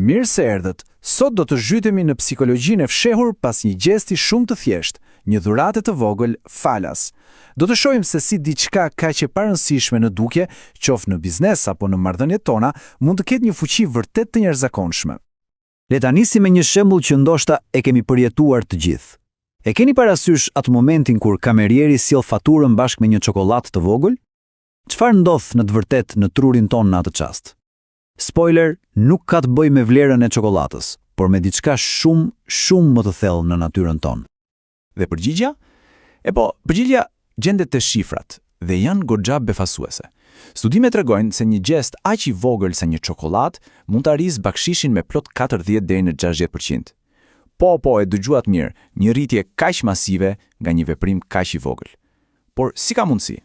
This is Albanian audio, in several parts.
Mirë se erdhët. Sot do të zhytemi në psikologjinë e fshehur pas një gjesti shumë të thjeshtë, një dhuratë të vogël, falas. Do të shohim se si diçka kaq e parëndësishme në dukje, qoftë në biznes apo në marrëdhëniet tona, mund të ketë një fuqi vërtet të jashtëzakonshme. Le ta nisim me një shembull që ndoshta e kemi përjetuar të gjithë. E keni parasysh atë momentin kur kamerieri sjell faturën bashkë me një çokoladë të vogël? Çfarë ndodh në të vërtetë në trurin ton në atë çast? Spoiler, nuk ka të bëjë me vlerën e çokoladës, por me diçka shumë më të thellë në natyrën tonë. Dhe përgjigja? Përgjigja gjendet te shifrat dhe janë goxha befasuese. Studimet tregojnë se një gjest aq i vogël sa një çokoladë mund të arrijë bakshishin me plot 40 deri në 60%. Po, e dëgjuat mirë, një rritje kaq masive nga një veprim kaq i vogël. Por si ka mundësi?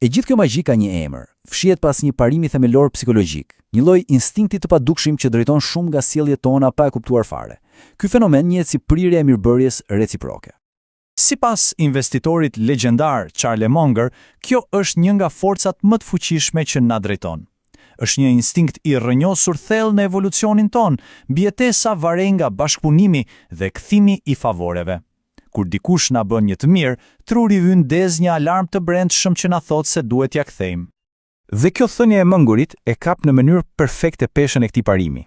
E gjithë kjo magji ka një emër, fshihet pas një parimi themelor psikologjik, një lloj instinkti të padukshëm që drejton shumë nga sjelljet tona pa e kuptuar fare. Ky fenomen njihet si prirja e mirëbërjes reciproke. Sipas investitorit legjendar Charlie Munger, kjo është një nga forcat më të fuqishme që na drejton. Është një instinkt i rrënjosur thellë në evolucionin ton, mbijetesa varej nga bashkëpunimi dhe kthimi i favoreve. Kur dikush na bën një të mirë, truri ynë ndez një alarm të brendshëm që na thotë se duhet ja kthejmë. Dhe kjo thënie e Mungerit e kap në mënyrë perfekte peshën e këtij parimi.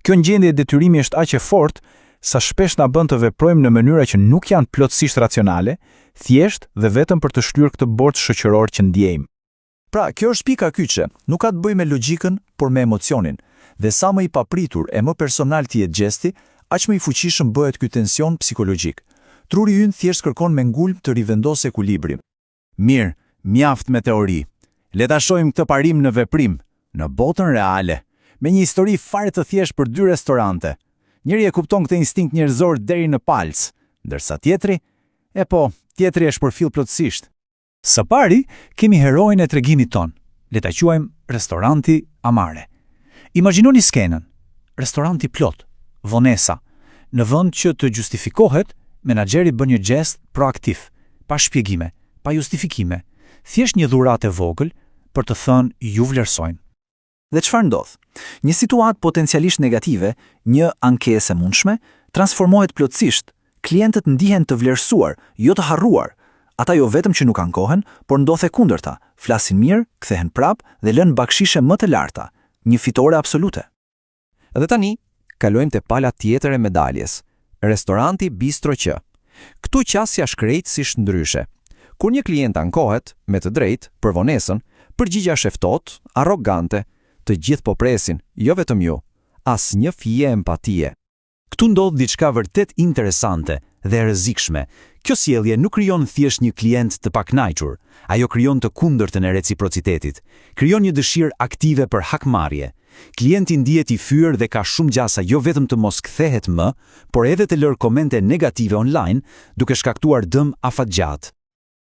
Kjo gjendje detyrimi është aq e fortë sa shpesh na bën të veprojmë në mënyra që nuk janë plotësisht racionale, thjesht dhe vetëm për të shlyer këtë borxh shoqëror që ndjejmë. Pra, kjo është pika kyçe, nuk ka të bëjë me logjikën, por me emocionin. Dhe sa më i papritur e më personal të jetë gjesti, aq më i fuqishëm bëhet ky tension psikologjik. Truri ynë thjesht kërkon me ngulm të rivendosë ekuilibrin. Mirë, mjaft me teori. Le ta shohim këtë parim në veprim, në botën reale, me një histori fare të thjeshtë për 2 restorante. Njëri e kupton këtë instinkt njerëzor deri në palc, ndërsa tjetri e shpërfill plotësisht. Së pari, kemi heroin e tregimit ton. Le ta quajmë restoranti Amare. Imagjinoni skenën. Restoranti plot, vonesa. Në vend që të justifikohet, menaxheri bën një gest proaktiv, pa shpjegime, pa justifikime, thjesht një dhuratë e vogël për të thënë ju vlerësojnë. Dhe çfarë ndodh? Një situatë potencialisht negative, një ankesë e mundshme, transformohet plotësisht. Klientët ndihen të vlerësuar, jo të harruar. Ata jo vetëm që nuk ankohen, por ndodh e kundërta, flasin mirë, kthehen prap dhe lënë bakshishe më të larta, një fitore absolute. Dhe tani, kalojmë te pala tjetër e medaljes. Restoranti Bistro Q. Këtu qasja shkrejtësisht ndryshe. Kur një klient ankohet, me të drejtë, për vonesën, përgjigja është e ftohtë, arrogante, të gjithë po presin, jo vetëm ju, asnjë fije empatie. Këtu ndodh diçka vërtet interesante dhe rrezikshme. Kjo sjellje nuk krijon thjesht një klient të pakënaqur, ajo krijon të kundërtën e reciprocitetit. Krijon një dëshirë aktive për hakmarrje. Klienti ndihet i fyer dhe ka shumë gjasa jo vetëm të mos kthehet më, por edhe të lërë komente negative online, duke shkaktuar dëm afatgjat.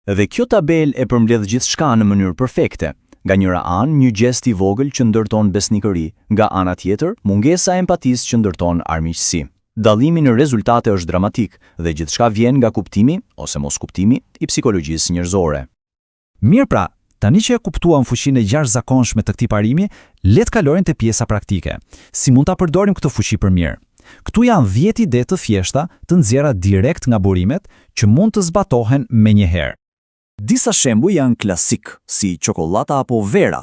Dhe kjo tabel e përmbledh gjithçka në mënyrë perfekte. Nga njëra anë, një gjest i vogël që ndërton besnikëri, nga ana tjetër, mungesa e empatisë që ndërton armiqësi. Dallimi në rezultate është dramatik dhe gjithçka vjen nga kuptimi ose mos kuptimi i psikologjisë njerëzore. Mirë pra, tani që e kuptuam fuqinë e jashtëzakonshme të këtij parimi, le të kalojmë te pjesa praktike. Si mund ta përdorim këtë fuqi për mirë? Këtu janë 10 ide të thjeshta të nxjerra direkt nga burimet që mund të zbatohen menjëherë. Disa shembuj janë klasik, si çokolata apo vera,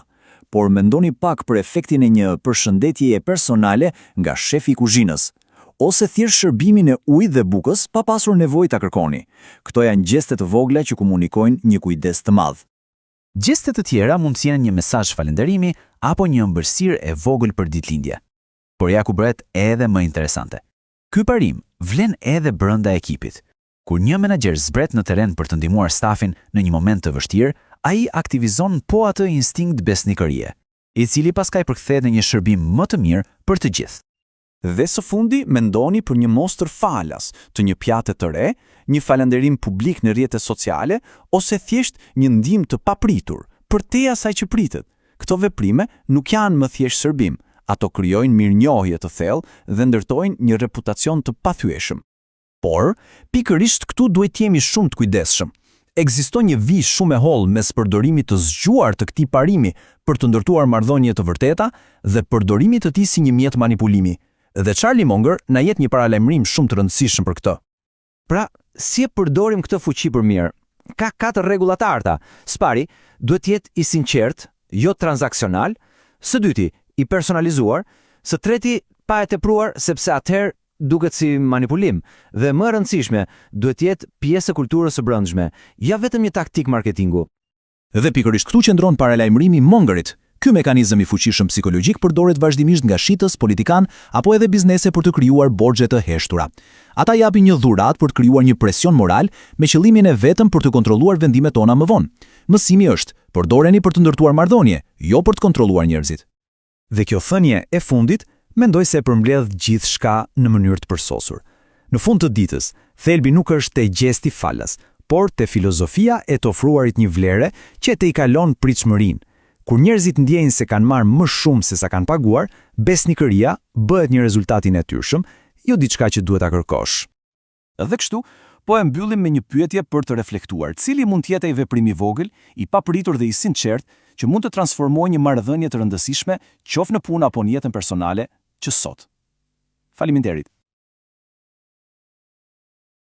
por mendoni pak për efektin e një përshëndetjeje personale nga shefi i kuzhinës, ose thjesht shërbimin e ujit dhe bukës pa pasur nevojë ta kërkoni. Këto janë gjeste të vogla që komunikojnë një kujdes të madh. Gjeste të tjera mund të jenë një mesazh falënderimi apo një ëmbëlsirë e vogël për ditëlindje. Por ja ku bëhet edhe më interesante. Ky parim vlen edhe brenda ekipit. Kur një menaxher zbret në terren për të ndihmuar stafin në një moment të vështirë, ai aktivizon po atë instinkt besnikërie, i cili pastaj përkthehet në një shërbim më të mirë për të gjithë. Dhe së fundi, mendoni për një mostër falas, të një pjate të re, një falënderim publik në rrjetet sociale, ose thjesht një ndihmë të papritur, për te asaj që pritet. Këto veprime nuk janë më thjesht shërbim, ato krijojnë mirënjohje të thellë dhe ndërtojnë një reputacion të pathyeshëm. Por, pikërisht këtu duhet jemi shumë të kujdesshëm. Ekziston një vijë shumë e hollë mes përdorimit të zgjuar të këtij parimi për të ndërtuar marrëdhënie të vërteta dhe përdorimit të tij si një mjet manipulimi. Dhe Charlie Munger na jep një paralajmërim shumë të rëndësishëm për këtë. Pra, si e përdorim këtë fuqi për mirë? Ka 4 rregulla të arta. Së pari, duhet të jetë i sinqert, jo transaksional. Së dyti, i personalizuar. Së treti, pa e tepruar sepse atëherë duket si manipulim. Dhe më e rëndësishme, duhet të jetë pjesë e kulturës së brendshme, ja vetëm një taktik marketingu. Dhe pikërisht këtu qëndron paralajmërimi Mungerit. Ky mekanizëm i fuqishëm psikologjik përdoret vazhdimisht nga shitës, politikan apo edhe biznese për të krijuar borxhe të heshtura. Ata japin një dhuratë për të krijuar një presion moral me qëllimin e vetëm për të kontrolluar vendimet tona më vonë. Mësimi është: përdoreni për të ndërtuar marrëdhënie, jo për të kontrolluar njerëzit. Dhe kjo thënie e fundit mendoj se përmbledh gjithçka në mënyrë të përsosur. Në fund të ditës, thelbi nuk është te gjesti falas, por te filozofia e të ofruarit një vlere që te i kalon pritshmërinë. Kur njerëzit ndjejnë se kanë marrë më shumë se sa kanë paguar, besnikëria bëhet një rezultat i natyrshëm, jo diçka që duhet ta kërkosh. Dhe kështu, po e mbyllim me një pyetje për të reflektuar: cili mund të jetë ai veprim i vogël, i papritur dhe i sinqert që mund të transformojë një marrëdhënie të rëndësishme, qoftë në punë apo në jetën personale, që sot? Faleminderit.